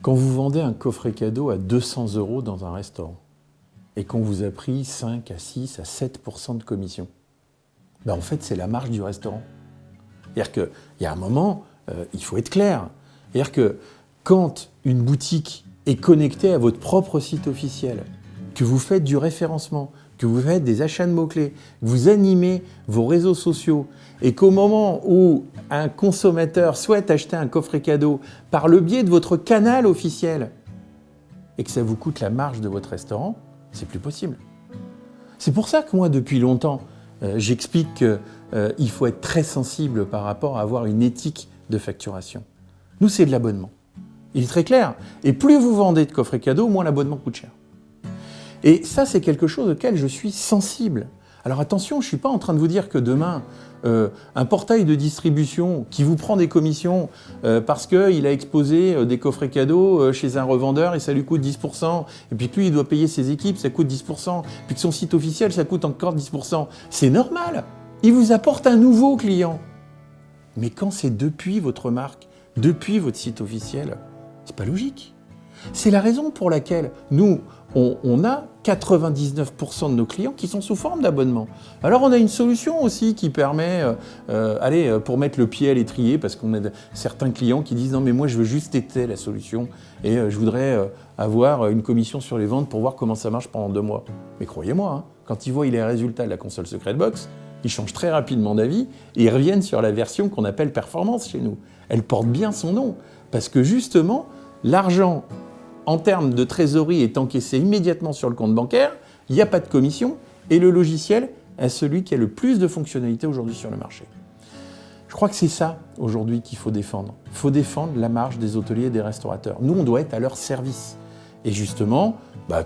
Quand vous vendez un coffret cadeau à 200 € dans un restaurant et qu'on vous a pris 5 à 6 à 7% de commission, ben en fait, c'est la marge du restaurant. C'est-à-dire qu'il y a un moment, il faut être clair. C'est-à-dire que quand une boutique est connectée à votre propre site officiel, que vous faites du référencement, que vous faites des achats de mots-clés, que vous animez vos réseaux sociaux, et qu'au moment où un consommateur souhaite acheter un coffret cadeau par le biais de votre canal officiel, et que ça vous coûte la marge de votre restaurant, c'est plus possible. C'est pour ça que moi, depuis longtemps, j'explique qu'il faut être très sensible par rapport à avoir une éthique de facturation. Nous, c'est de l'abonnement. Il est très clair. Et plus vous vendez de coffrets cadeaux, moins l'abonnement coûte cher. Et ça, c'est quelque chose auquel je suis sensible. Alors attention, je ne suis pas en train de vous dire que demain, un portail de distribution qui vous prend des commissions parce qu'il a exposé des coffrets cadeaux chez un revendeur et ça lui coûte 10%, et puis que lui, il doit payer ses équipes, ça coûte 10%, puis que son site officiel, ça coûte encore 10%. C'est normal. Il vous apporte un nouveau client. Mais quand c'est depuis votre marque, depuis votre site officiel, c'est pas logique. C'est la raison pour laquelle nous, on a 99% de nos clients qui sont sous forme d'abonnement. Alors on a une solution aussi qui permet, pour mettre le pied à l'étrier, parce qu'on a certains clients qui disent « Non mais moi je veux juste tester la solution et je voudrais avoir une commission sur les ventes pour voir comment ça marche pendant 2 mois. » Mais croyez-moi, hein, quand ils voient les résultats de la console Secret Box, ils changent très rapidement d'avis et ils reviennent sur la version qu'on appelle performance chez nous. Elle porte bien son nom, parce que justement, l'argent en termes de trésorerie est encaissé immédiatement sur le compte bancaire, il n'y a pas de commission, et le logiciel est celui qui a le plus de fonctionnalités aujourd'hui sur le marché. Je crois que c'est ça, aujourd'hui, qu'il faut défendre. Il faut défendre la marge des hôteliers et des restaurateurs. Nous, on doit être à leur service. Et justement,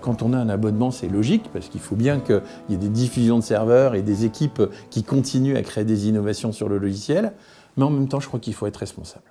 quand on a un abonnement, c'est logique, parce qu'il faut bien qu'il y ait des diffusions de serveurs et des équipes qui continuent à créer des innovations sur le logiciel, mais en même temps, je crois qu'il faut être responsable.